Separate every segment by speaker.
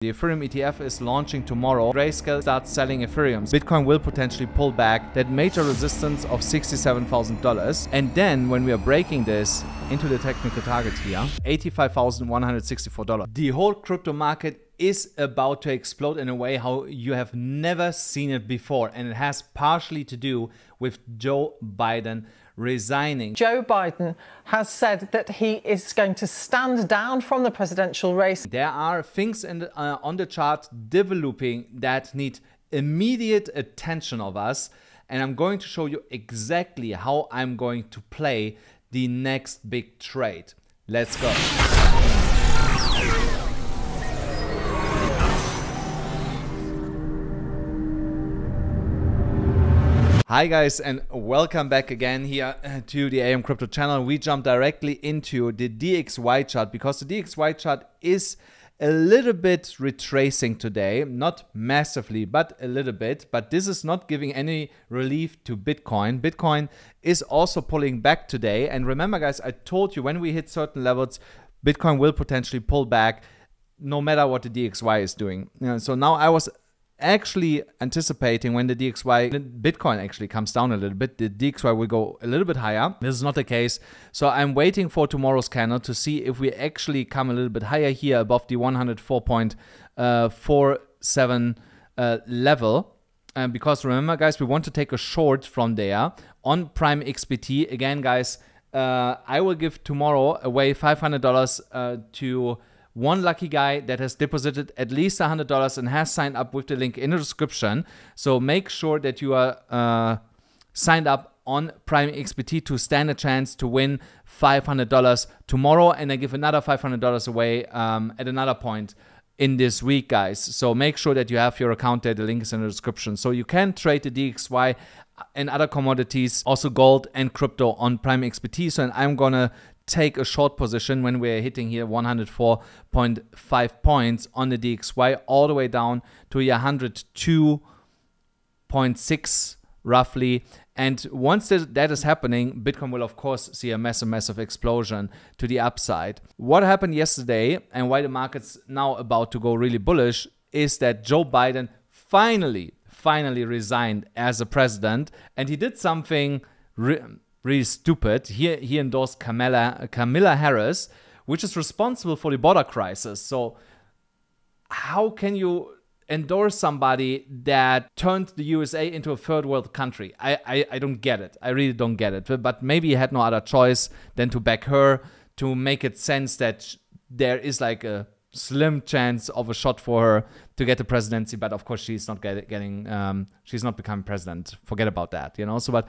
Speaker 1: The Ethereum ETF is launching tomorrow. Grayscale starts selling Ethereum. Bitcoin will potentially pull back that major resistance of $67,000. And then when we are breaking this into the technical target here, $85,164. The whole crypto market is about to explode in a way how you have never seen it before. And it has partially to do with Joe Biden resigning.
Speaker 2: Joe Biden has said that he is going to stand down from the presidential race.
Speaker 1: There are things on the chart developing that need immediate attention of us, and I'm going to show you exactly how I'm going to play the next big trade. Let's go. Hi guys, and welcome back again here to the AMCrypto channel. We jump directly into the DXY chart because the DXY chart is a little bit retracing today, not massively, but a little bit. But this is not giving any relief to Bitcoin. Bitcoin is also pulling back today. And remember guys, I told you when we hit certain levels, Bitcoin will potentially pull back no matter what the DXY is doing. So now I was actually anticipating when the Bitcoin actually comes down a little bit, the DXY will go a little bit higher. This is not the case. So I'm waiting for tomorrow's candle to see if we actually come a little bit higher here above the 104.47 level. Because remember guys, we want to take a short from there on Prime XBT. Again guys, I will give tomorrow away $500 to one lucky guy that has deposited at least $100 and has signed up with the link in the description. So make sure that you are signed up on Prime XBT to stand a chance to win $500 tomorrow. And I give another $500 away at another point in this week, guys. So make sure that you have your account there. The link is in the description. So you can trade the DXY and other commodities, also gold and crypto on Prime XBT. So I'm going to take a short position when we're hitting here 104.5 points on the DXY all the way down to 102.6 roughly. And once that is happening, Bitcoin will of course see a massive explosion to the upside. What happened yesterday and why the market's now about to go really bullish is that Joe Biden finally resigned as a president, and he did something really stupid. He endorsed Kamala Harris, which is responsible for the border crisis. So how can you endorse somebody that turned the USA into a third world country? I don't get it. I really don't get it. But maybe he had no other choice than to back her, to make it sense that there is like a slim chance of a shot for her to get the presidency, but of course she's not she's not becoming president. Forget about that, you know. So, but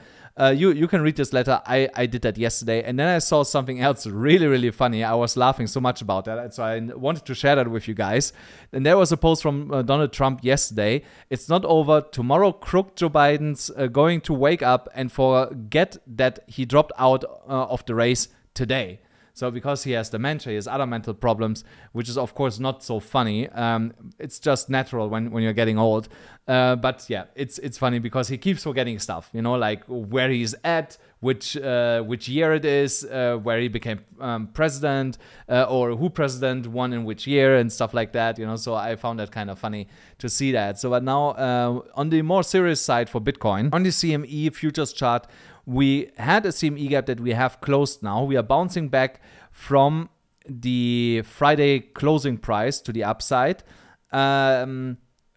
Speaker 1: you can read this letter. I did that yesterday, and then I saw something else really funny. I was laughing so much about that, so I wanted to share that with you guys. And there was a post from Donald Trump yesterday. It's not over. Tomorrow, crook Joe Biden's going to wake up and forget that he dropped out of the race today. So because he has dementia, he has other mental problems, which is of course not so funny. It's just natural when you're getting old. But yeah, it's funny because he keeps forgetting stuff, you know, like where he's at, which year it is, where he became president, or who president won in which year and stuff like that, you know. So I found that kind of funny to see that. So but now on the more serious side for Bitcoin, on the CME futures chart, we had a CME gap that we have closed now. We are bouncing back from the Friday closing price to the upside.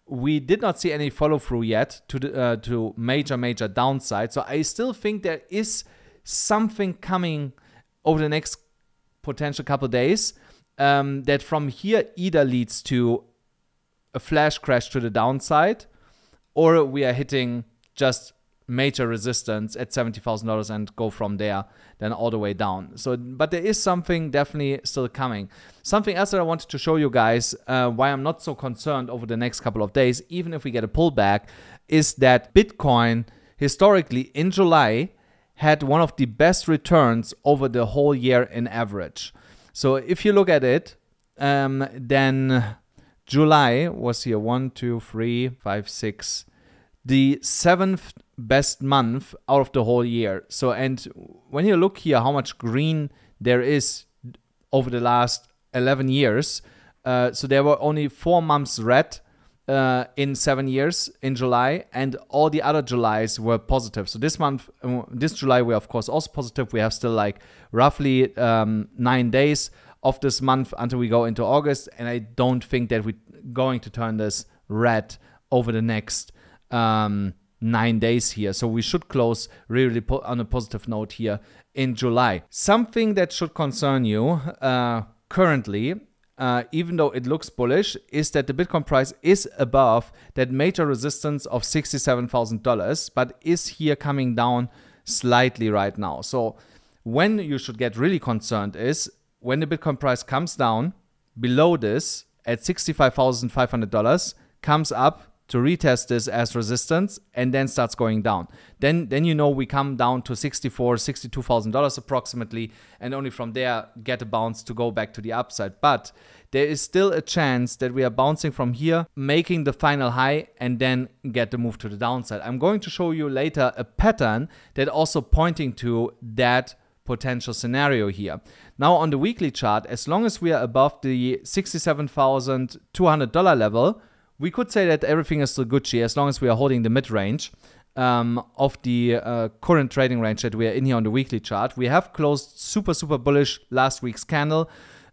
Speaker 1: We did not see any follow through yet to major downside. So I still think there is something coming over the next potential couple days that from here either leads to a flash crash to the downside, or we are hitting just major resistance at $70,000 and go from there then all the way down. So but there is something definitely still coming. Something else that I wanted to show you guys why I'm not so concerned over the next couple of days, even if we get a pullback, is that Bitcoin historically in July had one of the best returns over the whole year in average. So if you look at it, then July was here 1 2 3 5 6, the 7th best month out of the whole year. So, and when you look here how much green there is over the last 11 years, So there were only 4 months red in 7 years in July, and all the other Julys were positive. So this month, this July, we're of course also positive. We have still like roughly 9 days of this month until we go into August, and I don't think that we're going to turn this red over the next 9 days here. So we should close really on a positive note here in July. Something that should concern you currently, even though it looks bullish, is that the Bitcoin price is above that major resistance of $67,000, but is here coming down slightly right now. So when you should get really concerned is when the Bitcoin price comes down below this at $65,500, comes up to retest this as resistance, and then starts going down. Then you know we come down to $64,000, $62,000 approximately, and only from there get a bounce to go back to the upside. But there is still a chance that we are bouncing from here, making the final high, and then get the move to the downside. I'm going to show you later a pattern that also pointing to that potential scenario here. Now on the weekly chart, as long as we are above the $67,200 level, we could say that everything is still Gucci as long as we are holding the mid-range of the current trading range that we are in here on the weekly chart. We have closed super bullish last week's candle.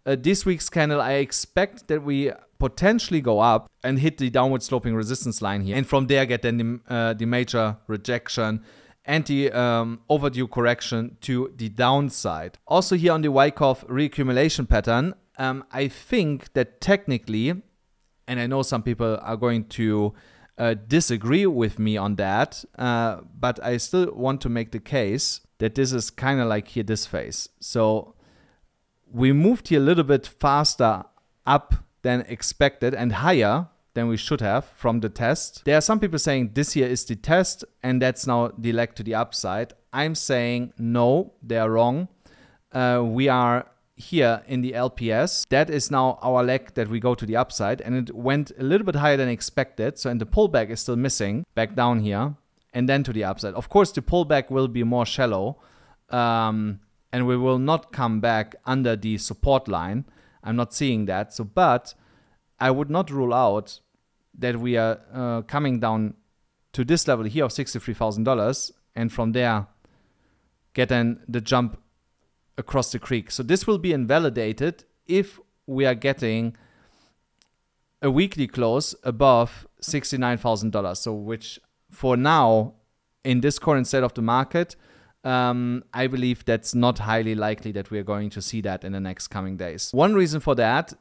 Speaker 1: This week's candle, I expect that we potentially go up and hit the downward sloping resistance line here, and from there get then the major rejection and the overdue correction to the downside. Also here on the Wyckoff reaccumulation pattern, I think that technically, and I know some people are going to disagree with me on that, but I still want to make the case that this is kind of like here this phase. So we moved here a little bit faster up than expected and higher than we should have from the test. There are some people saying this here is the test and that's now the leg to the upside. I'm saying no, they are wrong. We are here in the LPS. That is now our leg that we go to the upside, and it went a little bit higher than expected. So, and the pullback is still missing back down here and then to the upside. Of course, the pullback will be more shallow and we will not come back under the support line. I'm not seeing that. So, but I would not rule out that we are coming down to this level here of $63,000 and from there get then the jump across the creek. So this will be invalidated if we are getting a weekly close above $69,000. So which for now, in this current state of the market, I believe that's not highly likely that we are going to see that in the next coming days. One reason for that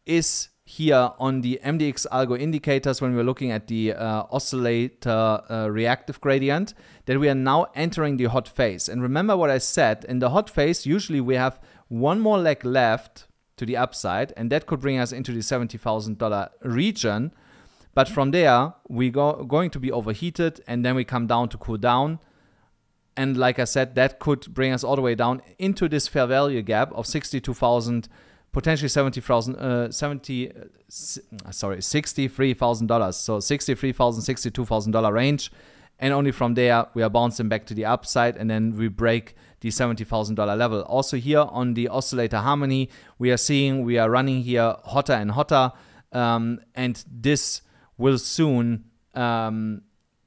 Speaker 1: is here on the MDX algo indicators when we're looking at the oscillator reactive gradient, that we are now entering the hot phase. And remember what I said, in the hot phase usually we have one more leg left to the upside, and that could bring us into the $70,000 region. But from there we going to be overheated, and then we come down to cool down. And like I said, that could bring us all the way down into this fair value gap of 62,000, potentially $63,000. So $63,000, $62,000 range. And only from there, we are bouncing back to the upside, and then we break the $70,000 level. Also here on the oscillator harmony, we are seeing we are running here hotter and hotter. And this will soon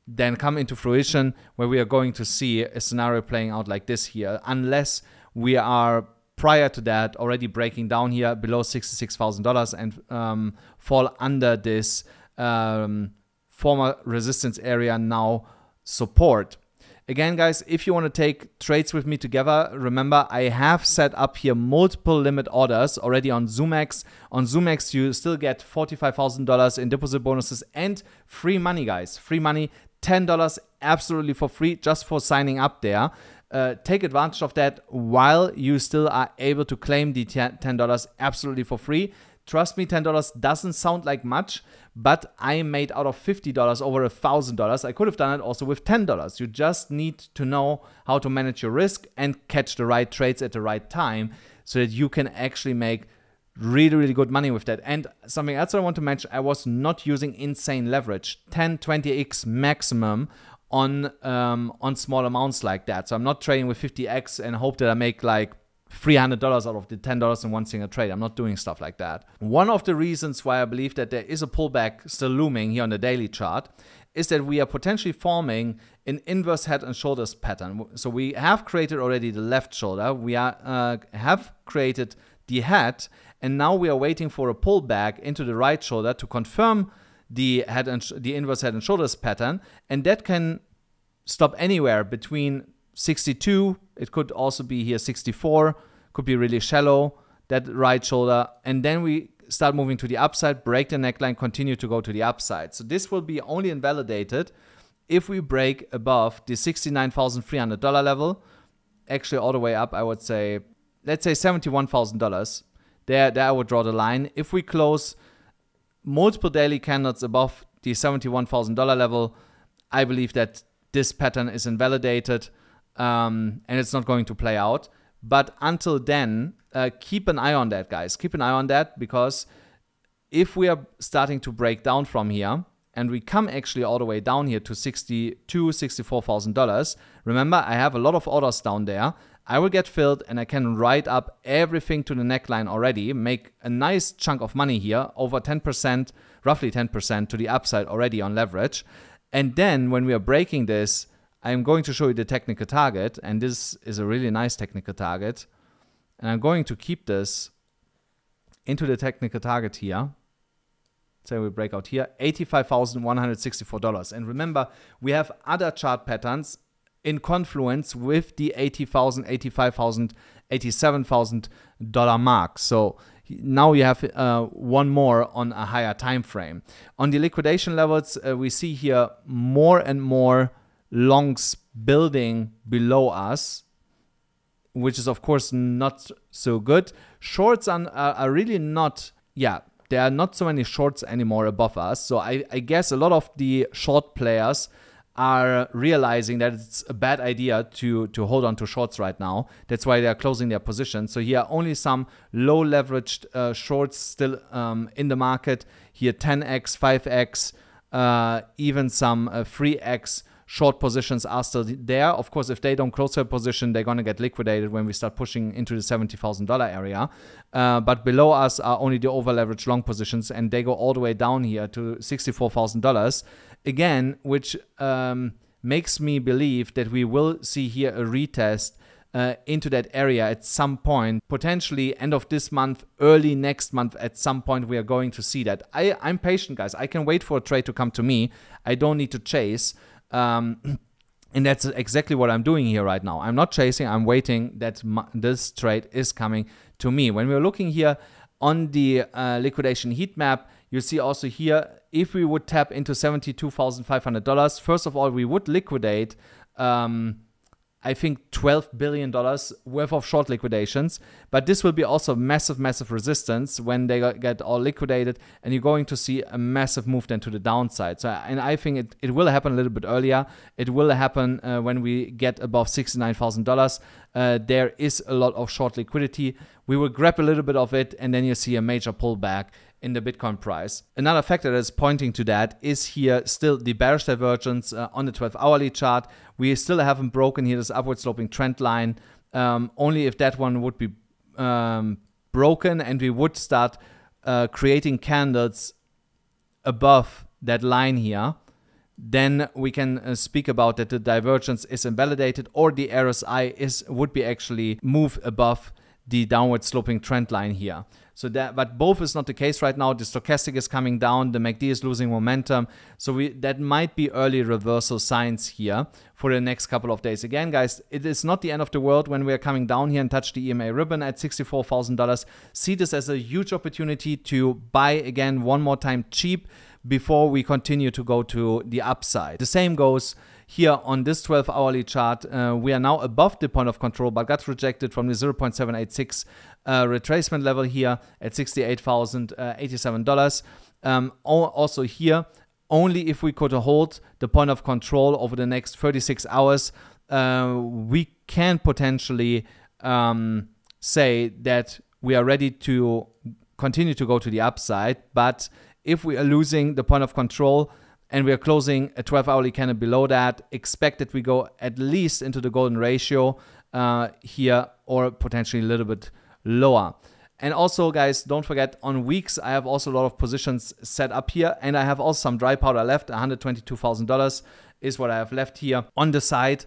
Speaker 1: then come into fruition, where we are going to see a scenario playing out like this here, unless we are prior to that already breaking down here below $66,000 and fall under this former resistance area, now support. Again, guys, if you want to take trades with me together, remember I have set up here multiple limit orders already on ZoomX. On ZoomX, you still get $45,000 in deposit bonuses and free money, guys. Free money, $10 absolutely for free just for signing up there. Take advantage of that while you still are able to claim the $10 absolutely for free. Trust me, $10 doesn't sound like much, but I made out of $50 over $1,000. I could have done it also with $10. You just need to know how to manage your risk and catch the right trades at the right time so that you can actually make really good money with that. And something else I want to mention, I was not using insane leverage, 10, 20x maximum on small amounts like that. So I'm not trading with 50x and hope that I make like $300 out of the $10 in one single trade. I'm not doing stuff like that. One of the reasons why I believe that there is a pullback still looming here on the daily chart is that we are potentially forming an inverse head and shoulders pattern. So we have created already the left shoulder. We have created the head, and now we are waiting for a pullback into the right shoulder to confirm the inverse head and shoulders pattern, and that can stop anywhere between 62, it could also be here 64, could be really shallow, that right shoulder, and then we start moving to the upside, break the neckline, continue to go to the upside. So this will be only invalidated if we break above the $69,300 level, actually all the way up, I would say, let's say $71,000. There I would draw the line. If we close multiple daily candles above the $71,000 level, I believe that this pattern is invalidated and it's not going to play out. But until then, keep an eye on that, guys. Keep an eye on that, because if we are starting to break down from here and we come actually all the way down here to $64,000, remember, I have a lot of orders down there. I will get filled and I can write up everything to the neckline already, make a nice chunk of money here, over 10%, roughly 10% to the upside already on leverage. And then when we are breaking this, I'm going to show you the technical target, and this is a really nice technical target. And I'm going to keep this into the technical target here. Say we break out here, $85,164. And remember, we have other chart patterns in confluence with the $80,000, $85,000, $87,000 mark. So now you have one more on a higher time frame. On the liquidation levels, we see here more and more longs building below us, which is of course not so good. Shorts are really not, there are not so many shorts anymore above us. So I guess a lot of the short players are realizing that it's a bad idea to hold on to shorts right now. That's why they are closing their positions. So here only some low leveraged shorts still in the market. Here 10x, 5x, even some 3x short positions are still there. Of course, if they don't close their position, they're going to get liquidated when we start pushing into the $70,000 area. But below us are only the over-leveraged long positions, and they go all the way down here to $64,000. Again, which makes me believe that we will see here a retest into that area at some point, potentially end of this month, early next month. At some point we are going to see that. I'm patient, guys. I can wait for a trade to come to me. I don't need to chase. And that's exactly what I'm doing here right now. I'm not chasing, I'm waiting that this trade is coming to me. When we're looking here on the liquidation heat map, you see also here, if we would tap into $72,500, first of all, we would liquidate, I think, $12 billion worth of short liquidations. But this will be also massive, massive resistance when they get all liquidated, and you're going to see a massive move then to the downside. So, and I think it will happen a little bit earlier. It will happen when we get above $69,000. There is a lot of short liquidity. We will grab a little bit of it, and then you see a major pullback in the Bitcoin price. Another factor that is pointing to that is here still the bearish divergence on the 12-hourly chart. We still haven't broken here this upward sloping trend line. Only if that one would be broken and we would start creating candles above that line here, then we can speak about that the divergence is invalidated, or the RSI would be actually move above the downward sloping trend line here. So that, but both is not the case right now. The stochastic is coming down, the MACD is losing momentum. So that might be early reversal signs here for the next couple of days. Again, guys, it is not the end of the world when we are coming down here and touch the EMA ribbon at $64,000. See this as a huge opportunity to buy again one more time cheap before we continue to go to the upside. The same goes here on this 12-hourly chart. We are now above the point of control, but got rejected from the 0.786 retracement level here at $68,087. Also here, only if we could hold the point of control over the next 36 hours, we can potentially say that we are ready to continue to go to the upside. But if we are losing the point of control and we are closing a 12-hourly candle below that, expect that we go at least into the golden ratio here, or potentially a little bit lower. And also, guys, don't forget, on weeks, I have also a lot of positions set up here, and I have also some dry powder left. $122,000 is what I have left here on the side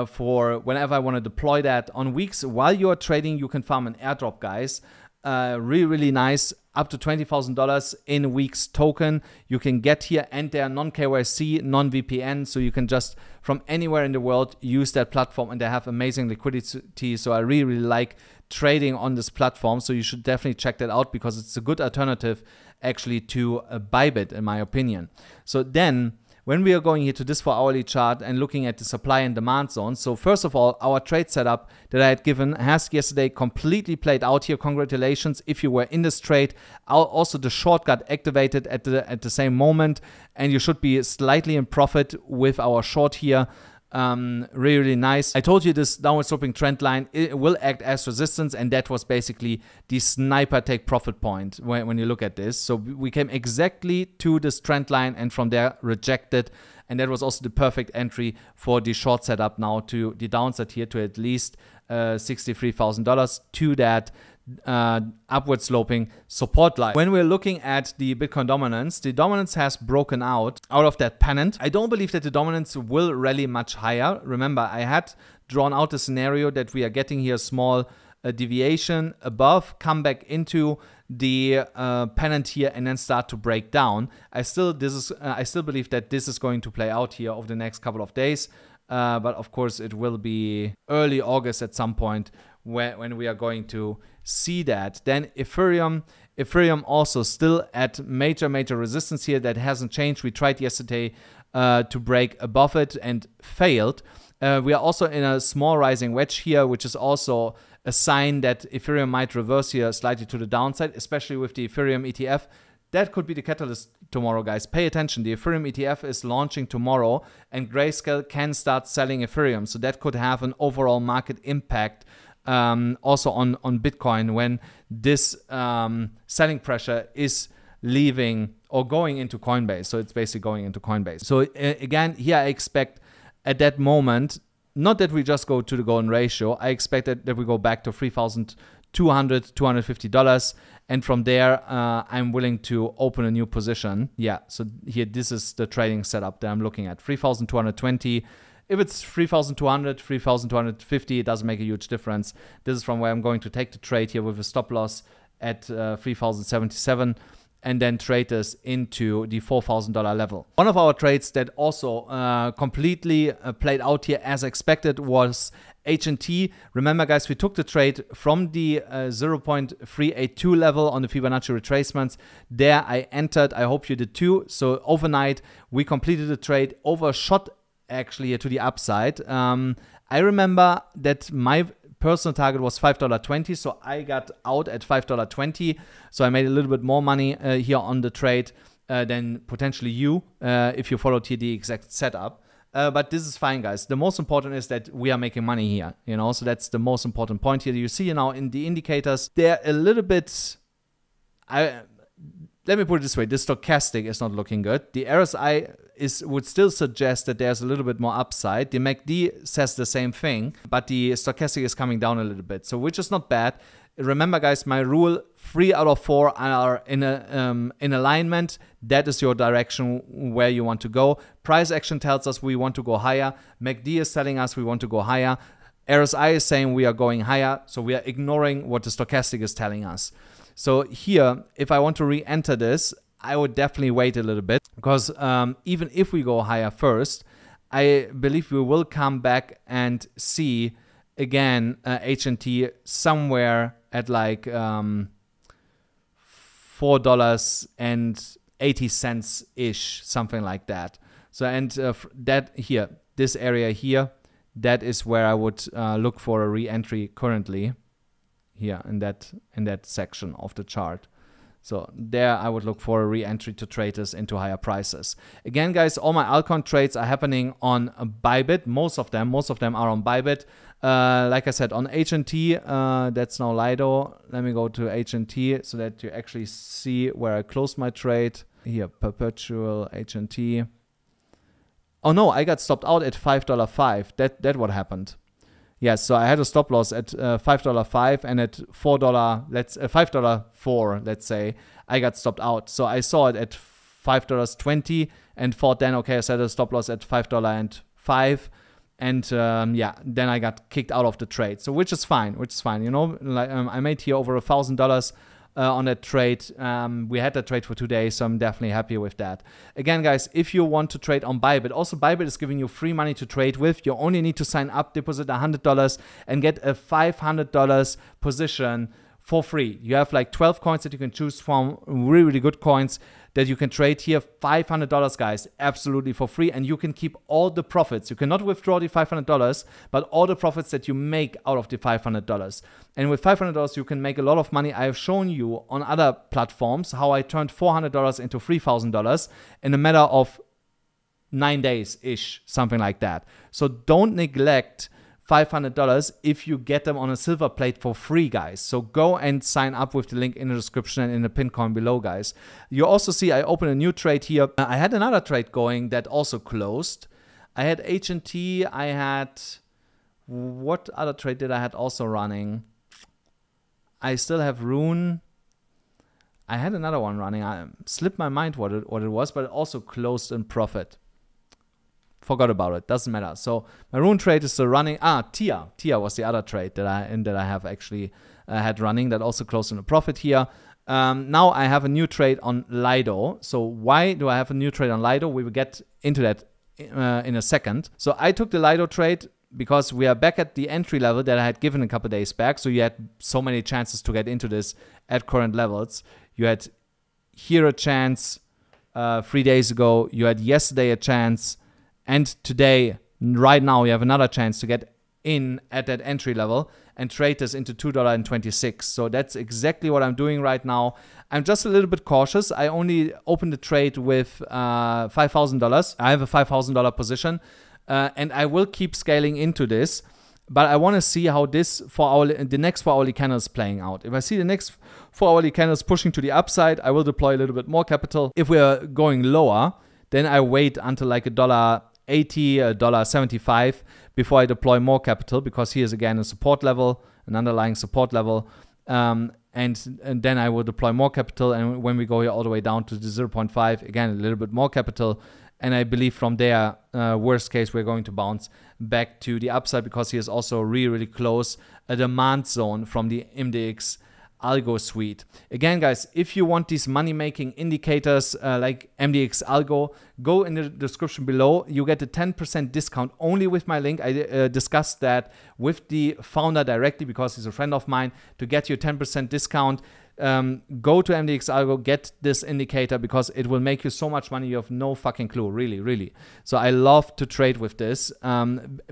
Speaker 1: for whenever I want to deploy that. On weeks, while you are trading, you can farm an airdrop, guys. Really, really nice, up to $20,000 in weeks token you can get here, and they are non-KYC, non-VPN, so you can just from anywhere in the world use that platform, and they have amazing liquidity. So I really, really like trading on this platform, so you should definitely check that out, because it's a good alternative actually to Bybit, in my opinion. So then when we are going here to this 4-hourly chart and looking at the supply and demand zone, so first of all, our trade setup that I had given has yesterday completely played out here. Congratulations if you were in this trade. Also, the short got activated at the same moment, and you should be slightly in profit with our short here. Really, really nice. I told you this downward sloping trend line, it will act as resistance, and that was basically the sniper take profit point when you look at this. So we came exactly to this trend line, and from there rejected, and that was also the perfect entry for the short setup now to the downside here to at least $63,000 to that upward sloping support line. When we're looking at the Bitcoin dominance, the dominance has broken out of that pennant. I don't believe that the dominance will rally much higher. Remember, I had drawn out a scenario that we are getting here a small deviation above, come back into the pennant here, and then start to break down. I still believe that this is going to play out here over the next couple of days. But of course, it will be early August at some point when we are going to see that. Then Ethereum also still at major resistance here. That hasn't changed. We tried yesterday to break above it and failed. We are also in a small rising wedge here, which is also a sign that Ethereum might reverse here slightly to the downside, especially with the Ethereum ETF. That could be the catalyst tomorrow, guys. Pay attention. The Ethereum ETF is launching tomorrow, and Grayscale can start selling Ethereum. So that could have an overall market impact also on Bitcoin when this selling pressure is leaving or going into Coinbase. So it's basically going into Coinbase. So again, here I expect at that moment, not that we just go to the golden ratio, I expect that we go back to $3,200, $250. And from there, I'm willing to open a new position. Yeah, so here, this is the trading setup that I'm looking at. 3,220. If it's 3,200, 3,250, it doesn't make a huge difference. This is from where I'm going to take the trade here with a stop loss at 3,077. And then trade this into the $4,000 level. One of our trades that also completely played out here as expected was HNT. Remember, guys, we took the trade from the 0.382 level on the Fibonacci retracements. There I entered. I hope you did too. So overnight, we completed the trade, overshot actually to the upside. I remember that my personal target was $5.20, so I got out at $5.20. So I made a little bit more money here on the trade than potentially you if you followed here the exact setup. But this is fine, guys. The most important is that we are making money here, you know, so that's the most important point here. You see now in the indicators, they're a little bit, let me put it this way, the stochastic is not looking good. The RSI would still suggest that there's a little bit more upside. The MACD says the same thing, but the stochastic is coming down a little bit, so which is not bad. Remember, guys, my rule, 3 out of 4 are in alignment. That is your direction where you want to go. Price action tells us we want to go higher. MACD is telling us we want to go higher. RSI is saying we are going higher, so we are ignoring what the stochastic is telling us. So here, if I want to re-enter this, I would definitely wait a little bit, because even if we go higher first, I believe we will come back and see again HNT somewhere at like $4.80 ish, something like that. So and that here, this area here, that is where I would look for a re-entry currently. Here in that section of the chart. So there I would look for a re-entry to trade this into higher prices. Again, guys, all my altcoin trades are happening on Bybit. Most of them are on Bybit. Like I said, on HNT, that's now Lido. Let me go to HNT so that you actually see where I closed my trade. Here, perpetual HNT. Oh no, I got stopped out at $5.05. That what happened. Yes, so I had a stop loss at $5.05 and at $5.04, let's say, I got stopped out. So I saw it at $5.20 and thought then, okay, I set a stop loss at $5.05. And yeah, then I got kicked out of the trade. So which is fine, you know, like I made here over $1,000 on that trade. We had that trade for 2 days, so I'm definitely happy with that. Again, guys, if you want to trade on Bybit, also Bybit is giving you free money to trade with. You only need to sign up, deposit $100 and get a $500 position for free. You have like 12 coins that you can choose from, really, really good coins that you can trade here. $500, guys, absolutely for free. And you can keep all the profits. You cannot withdraw the $500, but all the profits that you make out of the $500. And with $500, you can make a lot of money. I have shown you on other platforms how I turned $400 into $3,000 in a matter of 9 days-ish, something like that. So don't neglect $500 if you get them on a silver plate for free, guys. So go and sign up with the link in the description and in the pinned comment below, guys. You also see I opened a new trade here. I had another trade going that also closed. I had HNT. I had, what other trade did I had also running? I still have Rune. I had another one running. I slipped my mind what it was, but it also closed in profit. Forgot about it. Doesn't matter. So my Rune trade is still running. TIA. TIA was the other trade that I have actually had running that also closed in a profit here. Now I have a new trade on Lido. So why do I have a new trade on Lido? We will get into that in a second. So I took the Lido trade because we are back at the entry level that I had given a couple days back. So you had so many chances to get into this at current levels. You had here a chance 3 days ago. You had yesterday a chance. And today, right now, you have another chance to get in at that entry level and trade this into $2.26. So that's exactly what I'm doing right now. I'm just a little bit cautious. I only opened the trade with $5,000. I have a $5,000 position, and I will keep scaling into this. But I want to see how this the next 4 hourly candle is playing out. If I see the next 4 hourly candles pushing to the upside, I will deploy a little bit more capital. If we are going lower, then I wait until like $1.80, $1.75 before I deploy more capital, because here's again a support level, an underlying support level. And then I will deploy more capital. And when we go here all the way down to the 0.5, again, a little bit more capital. And I believe from there, worst case, we're going to bounce back to the upside, because here's also really, really close a demand zone from the MDX Algo suite. Again, guys, if you want these money-making indicators like MDX Algo, go in the description below. You get a 10% discount only with my link. I discussed that with the founder directly because he's a friend of mine. To get your 10% discount, go to MDX Algo, get this indicator, because it will make you so much money you have no fucking clue, really, really. So I love to trade with this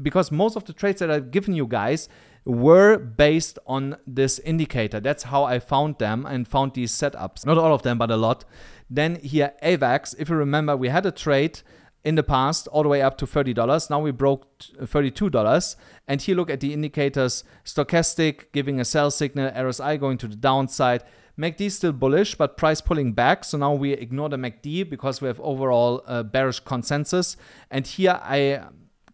Speaker 1: because most of the trades that I've given you guys were based on this indicator. That's how I found them and found these setups. Not all of them, but a lot. Then here, AVAX, if you remember, we had a trade in the past all the way up to $30. Now we broke $32. And here, look at the indicators. Stochastic giving a sell signal, RSI going to the downside. MACD still bullish, but price pulling back. So now we ignore the MACD because we have overall bearish consensus. And here I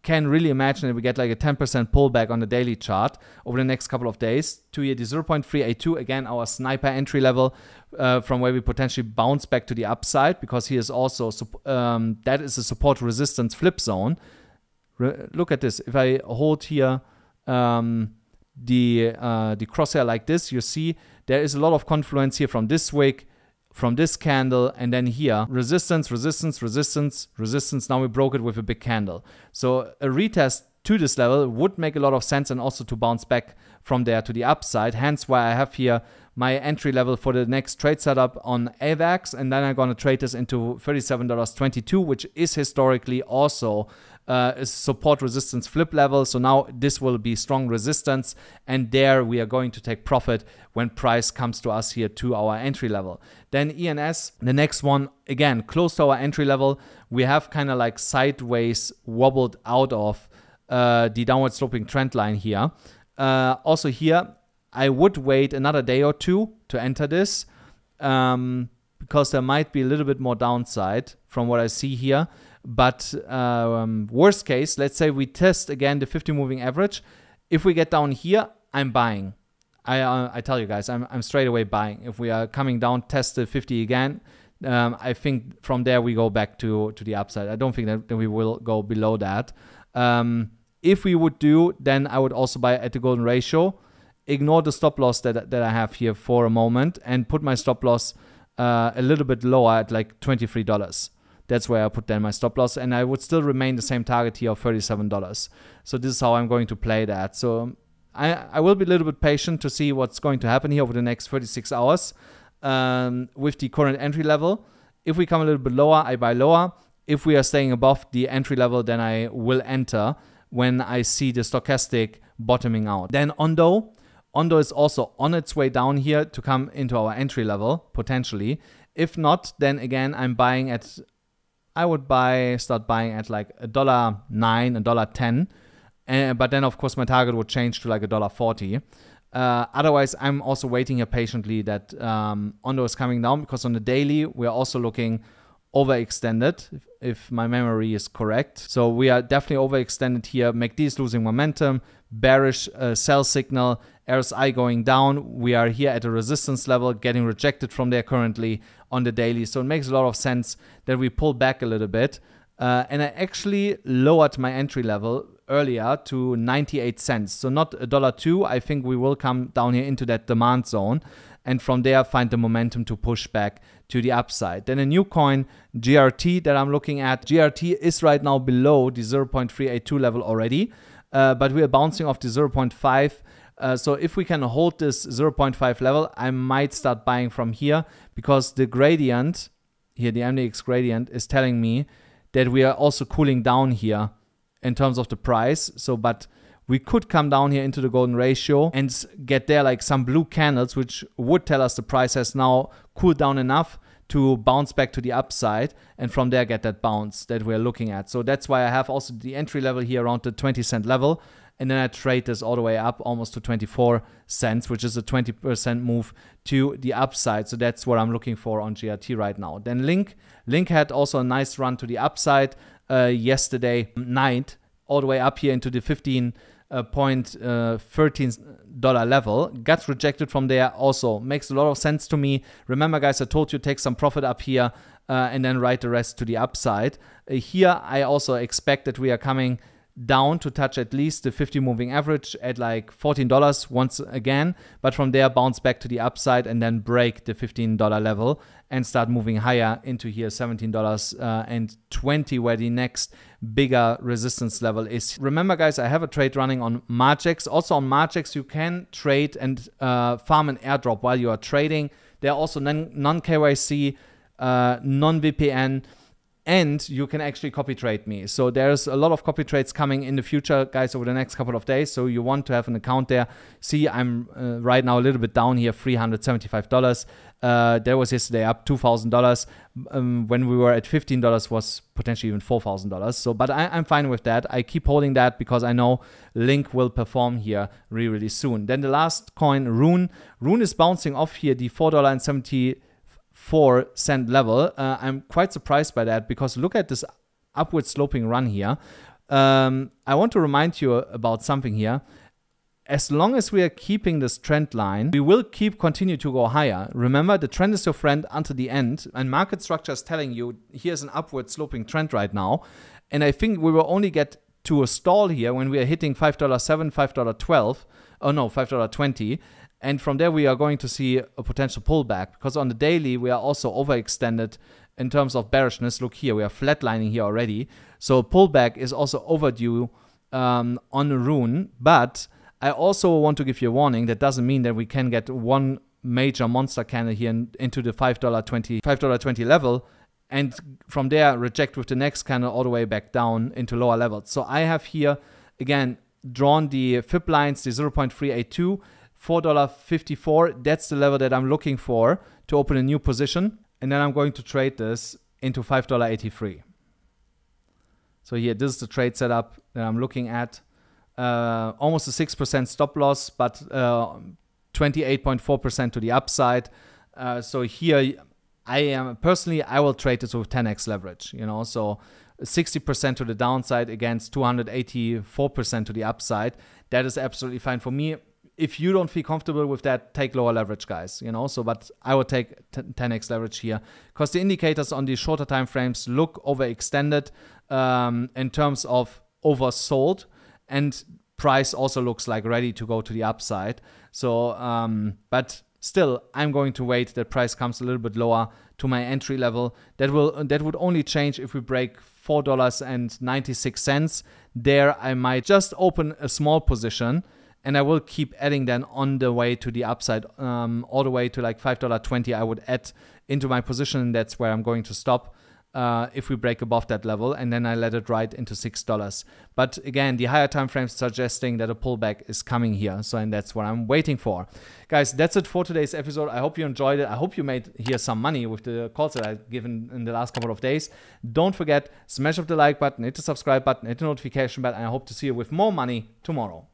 Speaker 1: can really imagine that we get like a 10% pullback on the daily chart over the next couple of days. 2-year, the 0.382, again, our sniper entry level from where we potentially bounce back to the upside, because he is also, that is a support resistance flip zone. Look at this. If I hold here the crosshair like this, you see there is a lot of confluence here from this wick, from this candle, and then here, resistance, resistance, resistance, resistance. Now we broke it with a big candle. So a retest to this level would make a lot of sense, and also to bounce back from there to the upside. Hence why I have here my entry level for the next trade setup on AVAX, and then I'm going to trade this into $37.22, which is historically also a support resistance flip level. So now this will be strong resistance, and there we are going to take profit when price comes to us here to our entry level. Then ENS, the next one, again, close to our entry level. We have kind of like sideways wobbled out of the downward sloping trend line here. Also here, I would wait another day or two to enter this because there might be a little bit more downside from what I see here. But worst case, let's say we test again the 50 moving average. If we get down here, I'm buying. I tell you guys, I'm straight away buying. If we are coming down, test the 50 again, I think from there we go back to the upside. I don't think that we will go below that. If we would do, then I would also buy at the golden ratio. Ignore the stop loss that I have here for a moment and put my stop loss a little bit lower at like $23. That's where I put then my stop loss, and I would still remain the same target here of $37. So this is how I'm going to play that. So I will be a little bit patient to see what's going to happen here over the next 36 hours with the current entry level. If we come a little bit lower, I buy lower. If we are staying above the entry level, then I will enter when I see the stochastic bottoming out. Then Ondo is also on its way down here to come into our entry level, potentially. If not, then again, I'm buying at, I would start buying at like $1.09, $1.10. But then, of course, my target would change to like $1.40. Otherwise, I'm also waiting here patiently that Ondo is coming down, because on the daily, we're also looking overextended, if my memory is correct. So we are definitely overextended here. MACD is losing momentum, bearish sell signal, RSI going down. We are here at a resistance level, getting rejected from there currently on the daily. So it makes a lot of sense that we pull back a little bit. And I actually lowered my entry level earlier to 98 cents. So not $1.02. I think we will come down here into that demand zone, and from there find the momentum to push back to the upside. Then a new coin, GRT, that I'm looking at. GRT is right now below the 0.382 level already, but we are bouncing off the 0.5. So if we can hold this 0.5 level, I might start buying from here, because the gradient here, the MDX gradient, is telling me that we are also cooling down here in terms of the price. So, but we could come down here into the golden ratio and get there like some blue candles, which would tell us the price has now cooled down enough to bounce back to the upside, and from there get that bounce that we're looking at. So that's why I have also the entry level here around the 20-cent level, and then I trade this all the way up almost to 24 cents, which is a 20% move to the upside. So that's what I'm looking for on GRT right now. Then Link had also a nice run to the upside yesterday night, all the way up here into the $15.13 level. Got rejected from there. Also makes a lot of sense to me. Remember, guys, I told you take some profit up here and then ride the rest to the upside. Here I also expect that we are coming down to touch at least the 50 moving average at like $14 once again, but from there bounce back to the upside and then break the $15 level and start moving higher into here $17.20, where the next bigger resistance level is. Remember, guys, I have a trade running on Margex. Also on Margex, you can trade and farm an airdrop while you are trading. There are also non-KYC, non-VPN, and you can actually copy trade me. So there's a lot of copy trades coming in the future, guys, over the next couple of days. So you want to have an account there. See, I'm right now a little bit down here, $375. That was yesterday up $2,000. When we were at $15 was potentially even $4,000. So, but I'm fine with that. I keep holding that because I know Link will perform here really, really soon. Then the last coin, Rune. Rune is bouncing off here the $4.74 level. I'm quite surprised by that, because look at this upward sloping run here. I want to remind you about something here. As long as we are keeping this trend line, we will continue to go higher. Remember, the trend is your friend until the end, and market structure is telling you here's an upward sloping trend right now. And I think we will only get to a stall here when we are hitting $5.07, $5.12, oh no, $5.20. And from there, we are going to see a potential pullback, because on the daily, we are also overextended in terms of bearishness. Look here, we are flatlining here already. So pullback is also overdue on Rune. But I also want to give you a warning. That doesn't mean that we can get one major monster candle here into the $5.20 level, and from there reject with the next candle all the way back down into lower levels. So I have here, again, drawn the FIB lines, the 0.382, $4.54. That's the level that I'm looking for to open a new position. And then I'm going to trade this into $5.83. So here, this is the trade setup that I'm looking at. Almost a 6% stop loss, but 28.4% to the upside. So here, I am personally, I will trade this with 10x leverage, you know, so 60% to the downside against 284% to the upside. That is absolutely fine for me. If you don't feel comfortable with that, take lower leverage, guys, you know, so, but I would take 10x leverage here because the indicators on the shorter time frames look overextended in terms of oversold, and price also looks like ready to go to the upside. So, but still, I'm going to wait that price comes a little bit lower to my entry level. That would only change if we break $4.96. There, I might just open a small position, and I will keep adding then on the way to the upside, all the way to like $5.20. I would add into my position, and that's where I'm going to stop if we break above that level, and then I let it ride into $6. But again, the higher time frames suggesting that a pullback is coming here, so, and that's what I'm waiting for. Guys, that's it for today's episode. I hope you enjoyed it. I hope you made here some money with the calls that I've given in the last couple of days. Don't forget, smash up the like button, hit the subscribe button, hit the notification bell, and I hope to see you with more money tomorrow.